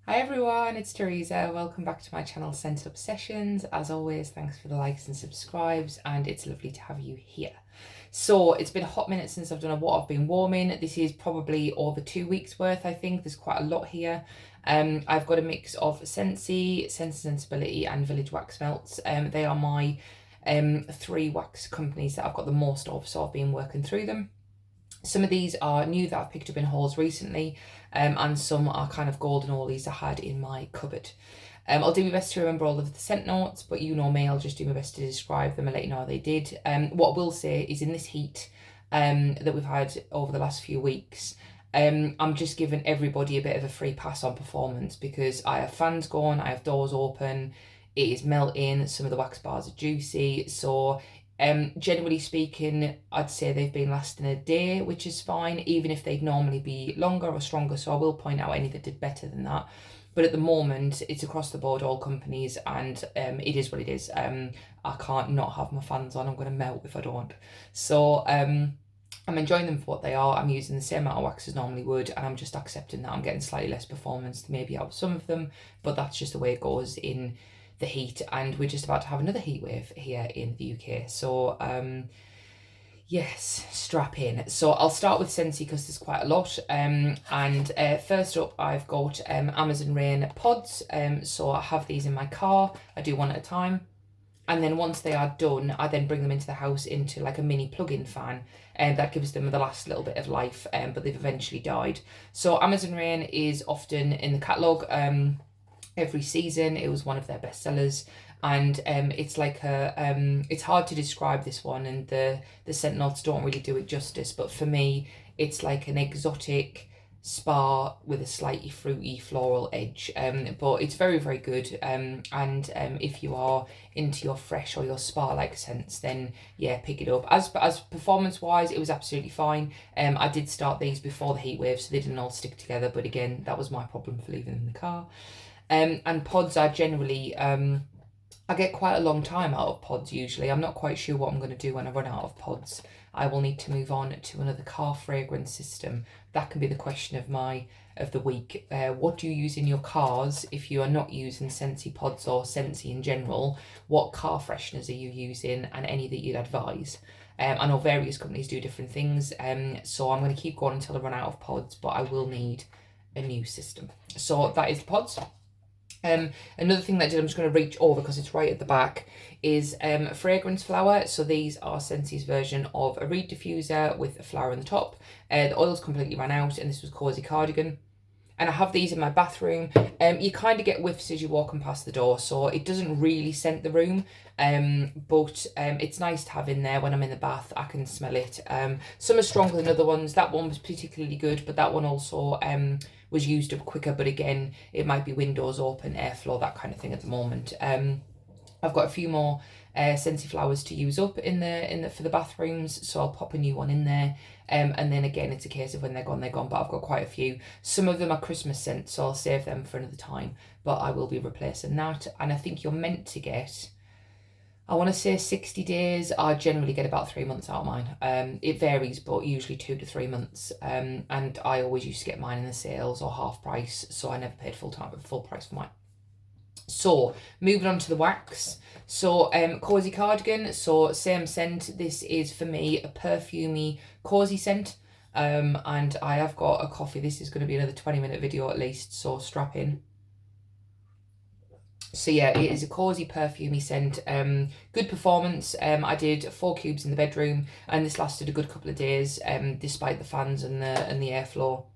Hi everyone, it's Teresa. Welcome back to my channel, Scentsy Obsessions. As always, thanks for the likes and subscribes, and it's lovely to have you here. So it's been a hot minute since I've done a what I've been warming. This is probably over 2 weeks worth, I think. There's quite a lot here. I've got a mix of Scentsy, Sense Sensibility, and Village Wax Melts. They are my three wax companies that I've got the most of, so I've been working through them. Some of these are new that I've picked up in hauls recently, and some are kind of golden oldies I had in my cupboard. I'll do my best to remember all of the scent notes, but you know me, I'll just do my best to describe them and let you know how they did. What I will say is in this heat that we've had over the last few weeks, I'm just giving everybody a bit of a free pass on performance because I have fans going, I have doors open, it is melting, some of the wax bars are juicy, so generally speaking, I'd say they've been lasting a day, which is fine, even if they'd normally be longer or stronger. So I will point out any that did better than that. But at the moment, it's across the board, all companies, and it is what it is. I can't not have my fans on. I'm going to melt if I don't. So I'm enjoying them for what they are. I'm using the same amount of wax as normally would, and I'm just accepting that I'm getting slightly less performance maybe out of some of them, but that's just the way it goes in the heat, and we're just about to have another heat wave here in the UK. So yes, strap in. So I'll start with Scentsy because there's quite a lot. And first up, I've got Amazon Rain pods. So I have these in my car. I do one at a time. And then once they are done, I then bring them into the house into like a mini plug-in fan, and that gives them the last little bit of life, but they've eventually died. So Amazon Rain is often in the catalogue. Every season it was one of their best sellers, and it's like a it's hard to describe this one, and the scent notes don't really do it justice, but for me it's like an exotic spa with a slightly fruity floral edge, but it's very, very good, and if you are into your fresh or your spa like scents, then yeah, pick it up. As performance wise, it was absolutely fine. I did start these before the heat wave, so they didn't all stick together, but again, that was my problem for leaving them in the car. And pods are generally, I get quite a long time out of pods usually. I'm not quite sure what I'm going to do when I run out of pods. I will need to move on to another car fragrance system. That can be the question of the week. What do you use in your cars if you are not using Scentsy pods or Scentsy in general? What car fresheners are you using, and any that you'd advise? I know various companies do different things, so I'm going to keep going until I run out of pods, but I will need a new system. So that is the pods. Another thing that I did, I'm just going to reach over because it's right at the back, is fragrance flower. So these are Scentsy's version of a reed diffuser with a flower on the top. The oils completely ran out, and this was Cozy Cardigan. And I have these in my bathroom. You kind of get whiffs as you're walking past the door, so it doesn't really scent the room, but it's nice to have in there when I'm in the bath. I can smell it. Some are stronger than other ones. That one was particularly good, but that one also was used up quicker, but again, it might be windows open, airflow, that kind of thing at the moment. I've got a few more Scentsy flowers to use up in the for the bathrooms, so I'll pop a new one in there. And then again, it's a case of when they're gone, but I've got quite a few. Some of them are Christmas scents, so I'll save them for another time, but I will be replacing that. And I think you're meant to get, I want to say 60 days. I generally get about 3 months out of mine. It varies, but usually 2 to 3 months. And I always used to get mine in the sales or half price, so I never paid full price for mine. So moving on to the wax. So Cozy Cardigan, so same scent. This is for me a perfumey cozy scent, and I have got a coffee. This is going to be another 20-minute video at least, so strap in. So yeah, it is a cozy perfumey scent. Good performance. I did 4 cubes in the bedroom, and this lasted a good couple of days, despite the fans and the airflow.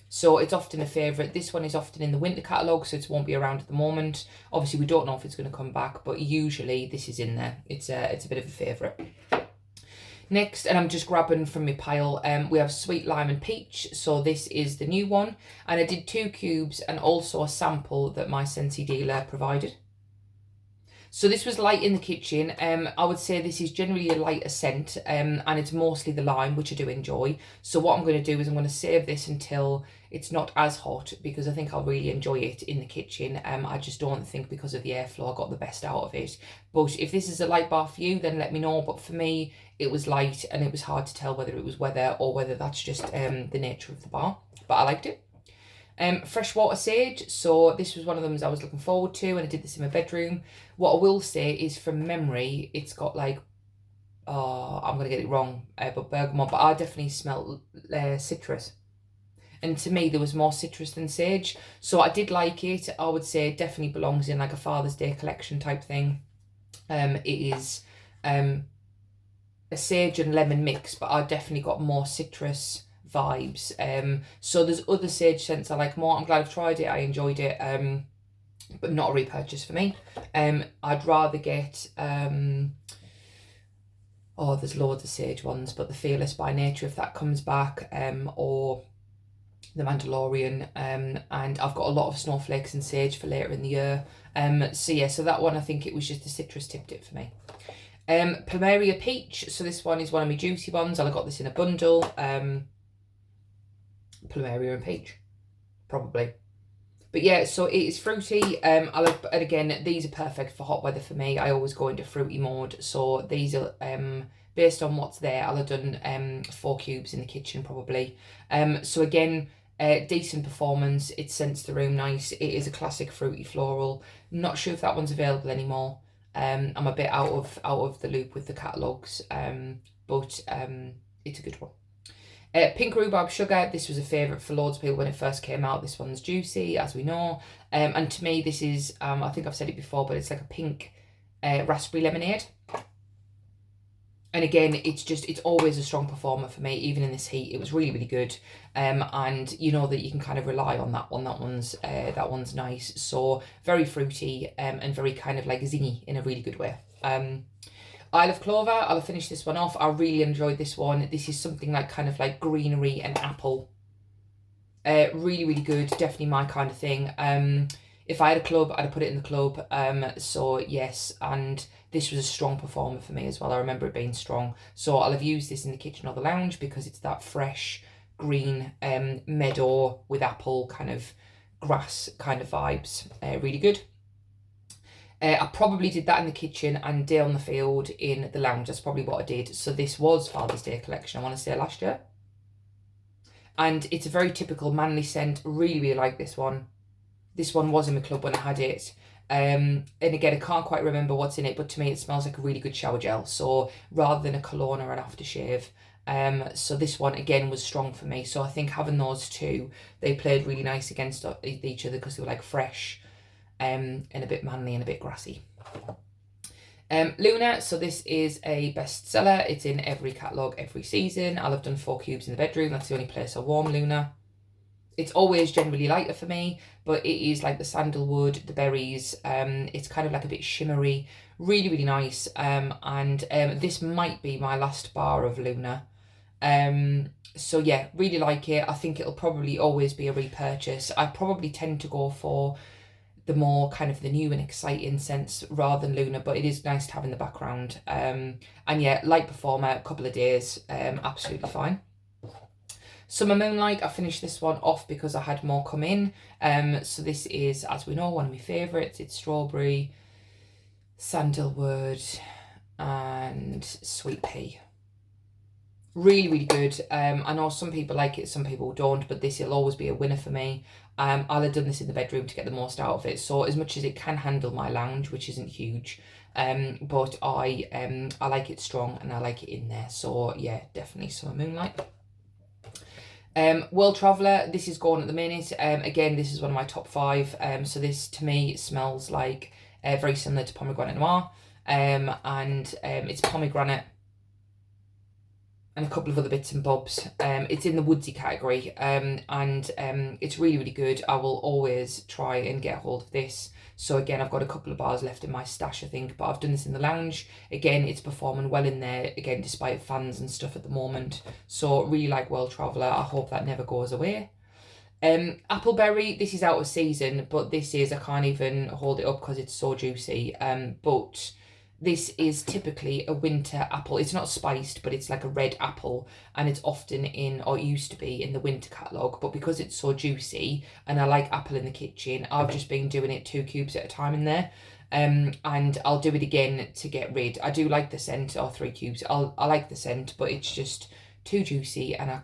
So it's often a favourite. This one is often in the winter catalogue, so it won't be around at the moment. Obviously, we don't know if it's going to come back, but usually this is in there. It's a bit of a favourite. Next, and I'm just grabbing from my pile, we have Sweet Lime and Peach. So this is the new one. And I did 2 cubes and also a sample that my Scentsy dealer provided. So this was light in the kitchen. I would say this is generally a lighter scent, and it's mostly the lime, which I do enjoy. So what I'm going to do is I'm going to save this until it's not as hot, because I think I'll really enjoy it in the kitchen. I just don't think because of the airflow I got the best out of it. But if this is a light bar for you, then let me know. But for me, it was light, and it was hard to tell whether it was weather or whether that's just the nature of the bar. But I liked it. Freshwater sage. So this was one of them I was looking forward to, and I did this in my bedroom. What I will say is, from memory, it's got like, oh, I'm gonna get it wrong, but bergamot. But I definitely smelled citrus, and to me there was more citrus than sage. So I did like it. I would say it definitely belongs in like a Father's Day collection type thing. It is a sage and lemon mix, but I definitely got more citrus vibes. So there's other sage scents I like more. I'm glad I've tried it. I enjoyed it. But not a repurchase for me. I'd rather get oh, there's loads of sage ones, but the Fearless by Nature, if that comes back, or the Mandalorian, and I've got a lot of snowflakes and sage for later in the year. So yeah, so that one, I think it was just the citrus tipped it for me. Plumeria Peach, so this one is one of my juicy ones. I got this in a bundle. Plumeria and Peach, probably. But yeah, so it is fruity. And again, these are perfect for hot weather for me. I always go into fruity mode. So these are, based on what's there, I'll have done 4 cubes in the kitchen probably. So again, decent performance. It scents the room nice. It is a classic fruity floral. Not sure if that one's available anymore. I'm a bit out of the loop with the catalogues, but it's a good one. Pink Rhubarb Sugar, this was a favourite for loads of people when it first came out. This one's juicy, as we know. And to me, this is, I think I've said it before, but it's like a pink raspberry lemonade. And again, it's always a strong performer for me, even in this heat. It was really, really good. And you know that you can kind of rely on that one. That one's nice. So very fruity and very kind of like zingy in a really good way. Isle of Clover, I'll finish this one off. I really enjoyed this one. This is something like kind of like greenery and apple. Really, really good. Definitely my kind of thing. If I had a club, I'd have put it in the club. So yes, and this was a strong performer for me as well. I remember it being strong. So I'll have used this in the kitchen or the lounge because it's that fresh green meadow with apple kind of grass kind of vibes. Really good. I probably did that in the kitchen and Day on the Field in the lounge. That's probably what I did. So this was Father's Day collection, I want to say last year. And it's a very typical manly scent. Really, really like this one. This one was in my club when I had it. And again, I can't quite remember what's in it, but to me it smells like a really good shower gel. So rather than a cologne or an aftershave. So this one again was strong for me. So I think having those two, they played really nice against each other because they were like fresh. And a bit manly and a bit grassy. Luna, so this is a bestseller. It's in every catalogue, every season. I'll have done 4 cubes in the bedroom. That's the only place I warm Luna. It's always generally lighter for me, but it is like the sandalwood, the berries. It's kind of like a bit shimmery. Really, really nice. And this might be my last bar of Luna. So yeah, really like it. I think it'll probably always be a repurchase. I probably tend to go for the more kind of the new and exciting scents rather than Luna, but it is nice to have in the background. And yeah, light performer, a couple of days, absolutely fine. Summer Moonlight, I finished this one off because I had more come in. So this is, as we know, one of my favourites. It's strawberry, sandalwood, and sweet pea. Really, really good. I know some people like it, some people don't, but this will always be a winner for me. I'll have done this in the bedroom to get the most out of it. So as much as it can handle my lounge, which isn't huge, but I like it strong and I like it in there. So yeah, definitely Summer Moonlight. World Traveller, this is gone at the minute. Again, this is one of my top 5. So this to me smells like very similar to Pomegranate Noir. And it's pomegranate and a couple of other bits and bobs. It's in the woodsy category, and it's really, really good. I will always try and get a hold of this. So again, I've got a couple of bars left in my stash, I think, but I've done this in the lounge. Again, it's performing well in there, again, despite fans and stuff at the moment. So really like World Traveller. I hope that never goes away. Appleberry, this is out of season, but this is, I can't even hold it up because it's so juicy. But this is typically a winter apple. It's not spiced, but it's like a red apple, and it's often in, or it used to be in, the winter catalogue. But because it's so juicy and I like apple in the kitchen, I've just been doing it 2 cubes at a time in there. And I'll do it again to get rid. I do like the scent, or 3 cubes. I like the scent, but it's just too juicy, and I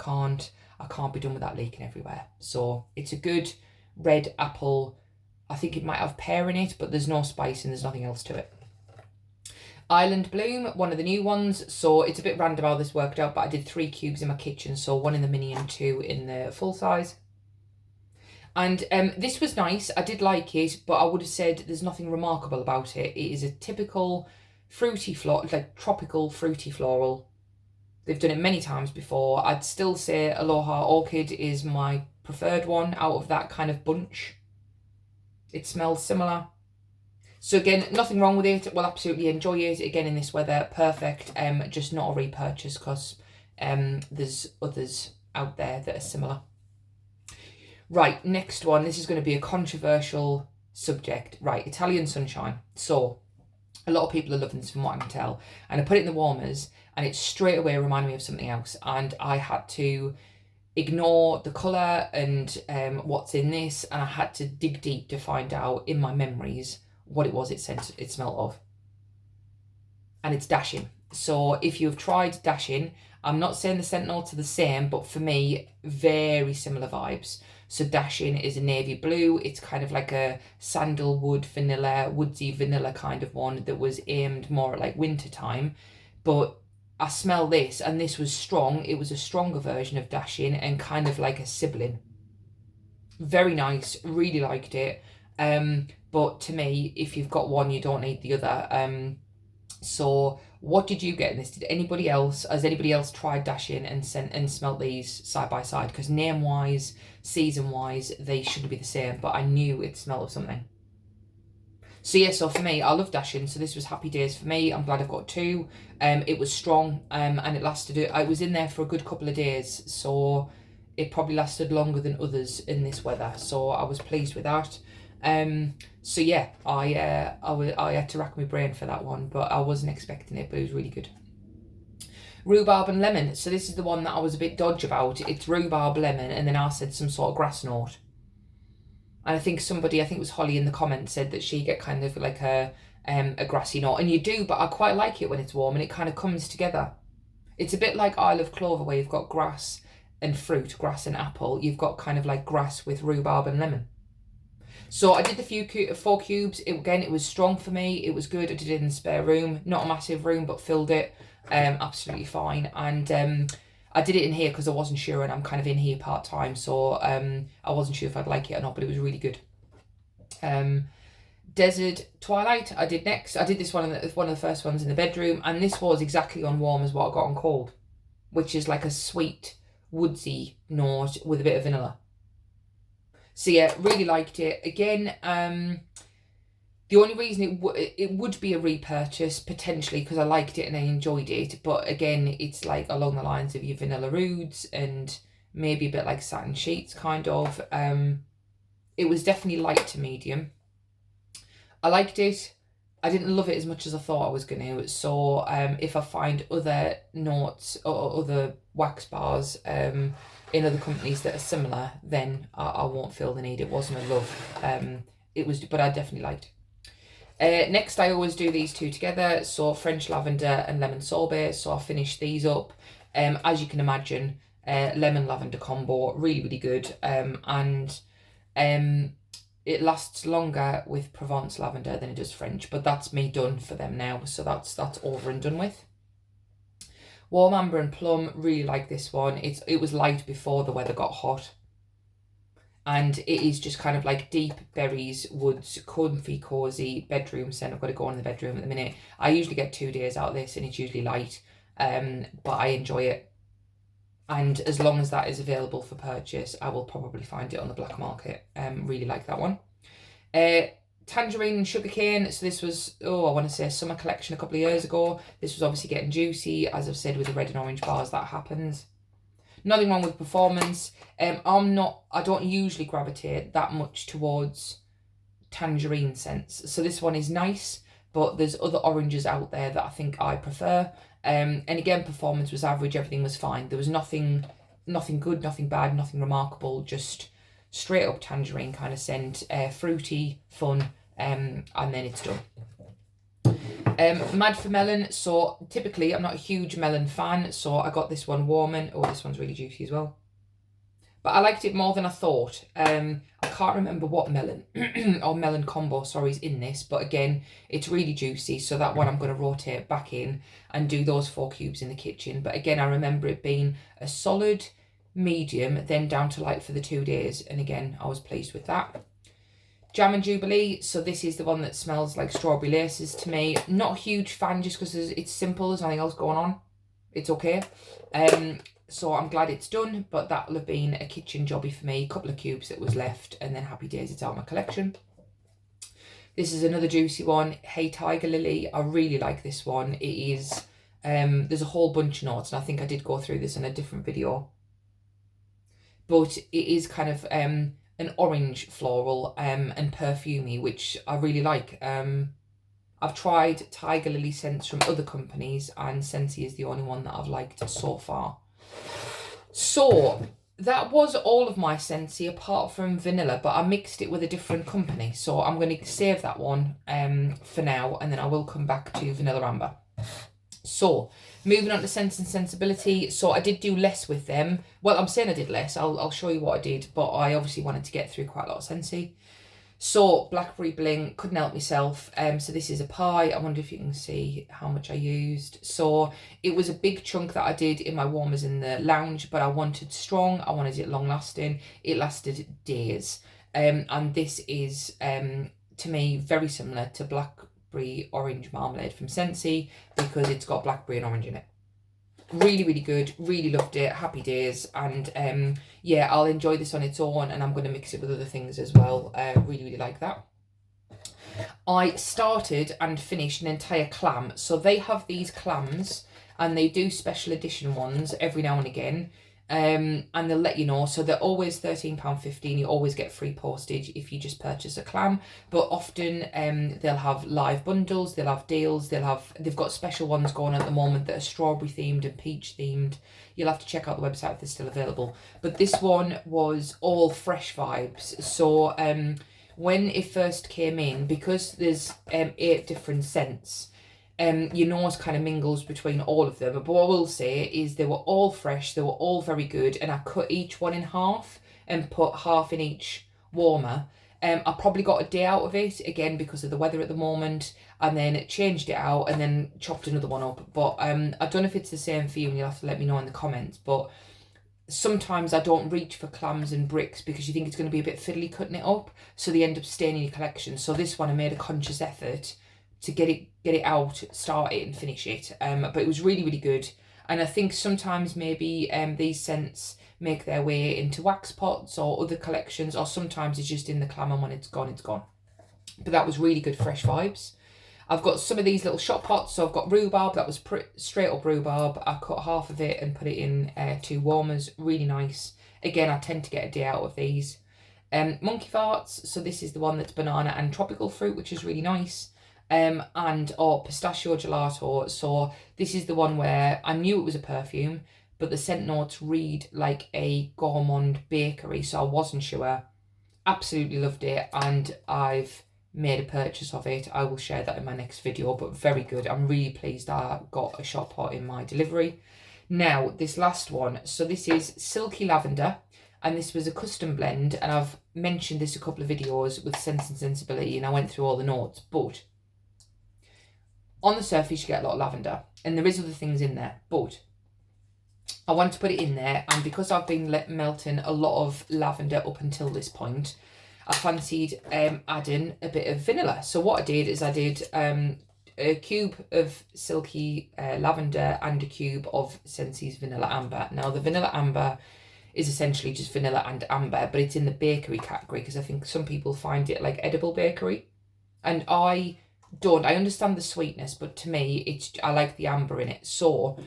I can't be done with that leaking everywhere. So it's a good red apple. I think it might have pear in it, but there's no spice and there's nothing else to it. Island Bloom, one of the new ones. So it's a bit random how this worked out, but I did 3 cubes in my kitchen. So 1 in the mini and 2 in the full size. And this was nice. I did like it, but I would have said there's nothing remarkable about it. It is a typical fruity floral, like tropical fruity floral. They've done it many times before. I'd still say Aloha Orchid is my preferred one out of that kind of bunch. It smells similar. So again, nothing wrong with it. We'll absolutely enjoy it. Again, in this weather, perfect. Just not a repurchase because there's others out there that are similar. Right, next one. This is going to be a controversial subject. Right, Italian Sunshine. So a lot of people are loving this from what I can tell. And I put it in the warmers and it straight away reminded me of something else. And I had to ignore the colour and what's in this. And I had to dig deep to find out in my memories what it was it smelled of. And it's Dashing. So if you've tried Dashing, I'm not saying the scent notes are the same, but for me, very similar vibes. So Dashing is a navy blue. It's kind of like a sandalwood vanilla, woodsy vanilla kind of one that was aimed more at like winter time. But I smell this and this was strong. It was a stronger version of Dashing and kind of like a sibling. Very nice. Really liked it. But to me, if you've got one, you don't need the other. So what did you get in this? Did anybody else, has anybody else tried Dashing and smelt these side by side? Because name wise, season wise, they shouldn't be the same, but I knew it smelled of something. So yeah, so for me, I love Dashing. So this was happy days for me. I'm glad I've got 2. It was strong and it lasted, I was in there for a good couple of days. So it probably lasted longer than others in this weather. So I was pleased with that. So yeah, I had to rack my brain for that one, but I wasn't expecting it, but it was really good. Rhubarb and lemon. So this is the one that I was a bit dodge about. It's rhubarb, lemon, and then I said some sort of grass note. And I think it was Holly in the comments said that she get kind of like a grassy note, and you do, but I quite like it when it's warm and it kind of comes together. It's a bit like Isle of Clover where you've got grass and fruit, grass and apple. You've got kind of like grass with rhubarb and lemon. So I did the 4 cubes. It was strong for me. It was good. I did it in the spare room. Not a massive room, but filled it. Absolutely fine. And I did it in here because I wasn't sure, and I'm kind of in here part-time. So I wasn't sure if I'd like it or not, but it was really good. Desert Twilight I did next. I did this one of the first ones in the bedroom, and this was exactly on warm as what I got on cold, which is like a sweet, woodsy note with a bit of vanilla. So yeah, really liked it. Again, the only reason it would be a repurchase potentially because I liked it and I enjoyed it. But again, it's like along the lines of your Vanilla Rudes and maybe a bit like Satin Sheets kind of. It was definitely light to medium. I liked it. I didn't love it as much as I thought I was going to. So if I find other notes or other wax bars in other companies that are similar, then I won't feel the need. It wasn't a love. But I definitely liked it. Next, I always do these 2 together. So French Lavender and Lemon Sorbet. So I'll finish these up. As you can imagine, lemon lavender combo, really, really good. And it lasts longer with Provence lavender than it does French, but that's me done for them now. So that's over and done with. Warm Amber and Plum, really like this one. It was light before the weather got hot. And it is just kind of like deep berries, woods, comfy, cosy bedroom scent. I've got to go on in the bedroom at the minute. I usually get 2 days out of this and it's usually light, but I enjoy it. And as long as that is available for purchase, I will probably find it on the black market. Really like that one. Tangerine and Sugarcane. So this was, I want to say summer collection a couple of years ago. This was obviously getting juicy. As I've said with the red and orange bars, that happens. Nothing wrong with performance. I don't usually gravitate that much towards tangerine scents. So this one is nice, but there's other oranges out there that I think I prefer. And again, performance was average. Everything was fine. There was nothing good, nothing bad, nothing remarkable. Just straight up tangerine kind of scent, fruity, fun, and then it's done. Mad for Melon. So typically I'm not a huge melon fan, so I got this one Warman. Oh, this one's really juicy as well. but I liked it more than I thought. I can't remember what melon or melon combo, sorry, is in this, but again, it's really juicy. So that one I'm going to rotate back in and do those 4 cubes in the kitchen. But again, I remember it being a solid medium, then down to light for the 2 days. And again, I was pleased with that. Jam and Jubilee, so this is the one that smells like strawberry laces to me. Not a huge fan just because it's simple, there's nothing else going on. It's okay. So I'm glad it's done, but that will have been a kitchen jobby for me. A couple of cubes that was left, and then happy days, it's out of my collection. This is another juicy one. Hey Tiger Lily, I really like this one. It is, there's a whole bunch of notes, and I think I did go through this in a different video. But it is kind of an orange floral and perfumey, which I really like. I've tried Tiger Lily scents from other companies, and Scentsy is the only one that I've liked so far. So that was all of my Scentsy apart from vanilla, but I mixed it with a different company. So I'm going to save that one for now, and then I will come back to Vanilla Amber. So moving on to Sense and Sensibility. So I did do less with them. Well, I'm saying I did less. I'll show you what I did, but I obviously wanted to get through quite a lot of Scentsy. So Blackberry Bling, couldn't help myself. So this is a pie. I wonder if you can see how much I used. So it was a big chunk that I did in my warmers in the lounge, but I wanted strong. I wanted it long lasting. It lasted days. And this is, to me, very similar to Blackberry Orange Marmalade from Scentsy because it's got blackberry and orange in it. Really, really good. Really loved it. Happy days. And yeah, I'll enjoy this on its own, and I'm going to mix it with other things as well. Really, really like that. I started and finished an entire clam. So they have these clams, and they do special edition ones every now and again. And they'll let you know. So they're always £13.15. You always get free postage if you just purchase a clam. But often they'll have live bundles, they'll have deals, they've got special ones going at the moment that are strawberry themed and peach themed. You'll have to check out the website if they're still available. But this one was all fresh vibes. So when it first came in, because there's 8 different scents, your nose kind of mingles between all of them. But what I will say is they were all fresh, they were all very good, and I cut each one in half and put half in each warmer. I probably got a day out of it, again, because of the weather at the moment, and then changed it out and then chopped another one up. But I don't know if it's the same for you, and you'll have to let me know in the comments. But sometimes I don't reach for clams and bricks because you think it's going to be a bit fiddly cutting it up, so they end up staying in your collection. So this one I made a conscious effort to get it out, start it and finish it. But it was really, really good. And I think sometimes maybe these scents make their way into wax pots or other collections, or sometimes it's just in the clam, and when it's gone, it's gone. But that was really good, fresh vibes. I've got some of these little shot pots. So I've got rhubarb, that was straight up rhubarb. I cut half of it and put it in 2 warmers, really nice. Again, I tend to get a day out of these. Monkey farts, so this is the one that's banana and tropical fruit, which is really nice. And pistachio gelato. So this is the one where I knew it was a perfume, but the scent notes read like a gourmand bakery, so I wasn't sure. Absolutely loved it, and I've made a purchase of it. I will share that in my next video, but very good. I'm really pleased I got a shot pot in my delivery. Now, this last one. So this is Silky Lavender, and this was a custom blend, and I've mentioned this a couple of videos with Sense and Sensibility, and I went through all the notes, but on the surface, you get a lot of lavender, and there is other things in there, but I wanted to put it in there, and because I've been melting a lot of lavender up until this point, I fancied adding a bit of vanilla. So what I did is I did a cube of Silky Lavender and a cube of Scentsy's Vanilla Amber. Now, the Vanilla Amber is essentially just vanilla and amber, but it's in the bakery category because I think some people find it like edible bakery, and I don't. I understand the sweetness, but to me, I like the amber in it. So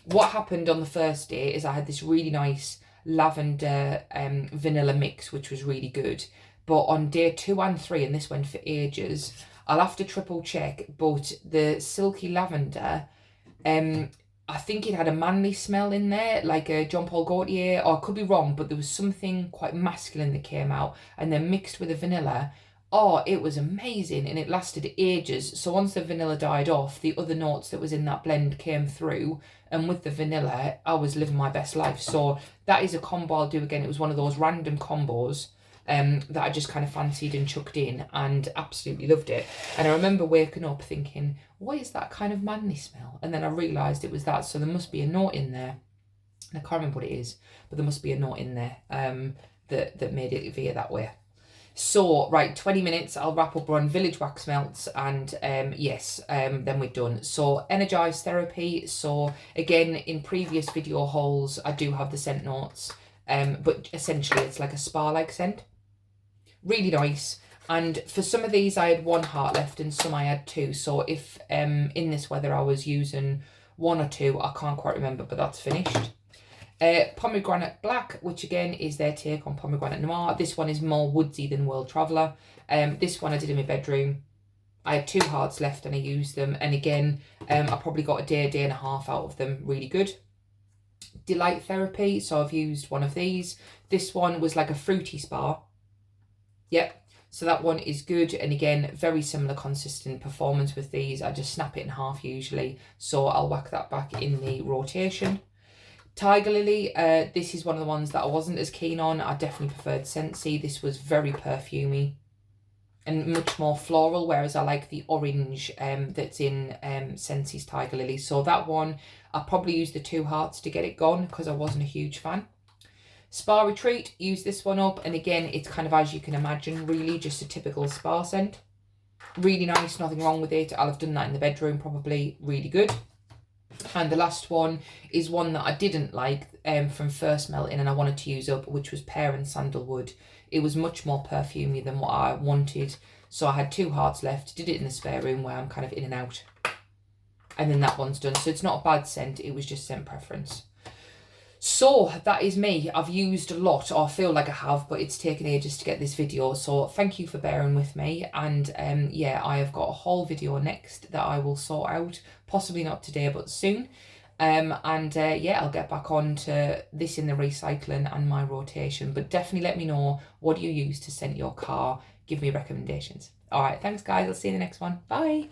what happened on the first day is I had this really nice lavender vanilla mix, which was really good. But on day 2 and 3, and this went for ages, I'll have to triple check, but the Silky Lavender, I think it had a manly smell in there, like a Jean Paul Gaultier, or I could be wrong, but there was something quite masculine that came out, and then mixed with the vanilla, Oh, it was amazing, and it lasted ages. So once the vanilla died off, the other notes that was in that blend came through, and with the vanilla, I was living my best life. So that is a combo I'll do again. It was one of those random combos that I just kind of fancied and chucked in, and absolutely loved it. And I remember waking up thinking, what is that kind of manly smell? And then I realised it was that, so there must be a note in there. And I can't remember what it is, but there must be a note in there that made it veer that way. So, right, 20 minutes, I'll wrap up on Village Wax Melts, and then we're done. So, Energize Therapy. So, again, in previous video hauls, I do have the scent notes, but essentially it's like a spa-like scent. Really nice. And for some of these, I had 1 heart left, and some I had 2. So, if in this weather I was using 1 or 2, I can't quite remember, but that's finished. Pomegranate Black, which again is their take on Pomegranate Noir. This one is more woodsy than World Traveller. This one I did in my bedroom. I had 2 hearts left and I used them. And again, I probably got a day and a half out of them. Really good. Delight Therapy. So I've used one of these. This one was like a fruity spa. Yep. So that one is good. And again, very similar consistent performance with these. I just snap it in half usually. So I'll whack that back in the rotation. Tiger Lily, this is one of the ones that I wasn't as keen on. I definitely preferred Scentsy. This was very perfumey and much more floral, whereas I like the orange that's in Scentsy's Tiger Lily. So that one, I probably used the 2 hearts to get it gone because I wasn't a huge fan. Spa Retreat, use this one up. And again, it's kind of, as you can imagine, really just a typical spa scent. Really nice, nothing wrong with it. I'll have done that in the bedroom probably. Really good. And the last one is one that I didn't like from first melting and I wanted to use up, which was Pear and Sandalwood. It was much more perfumey than what I wanted. So I had 2 hearts left, did it in the spare room where I'm kind of in and out. And then that one's done. So it's not a bad scent, it was just scent preference. So that is me. I've used a lot, or I feel like I have, but it's taken ages to get this video. So thank you for bearing with me. And yeah, I have got a whole video next that I will sort out. Possibly not today, but soon. Yeah, I'll get back on to this in the recycling and my rotation. But definitely let me know, what do you use to scent your car? Give me recommendations. All right, thanks guys. I'll see you in the next one. Bye.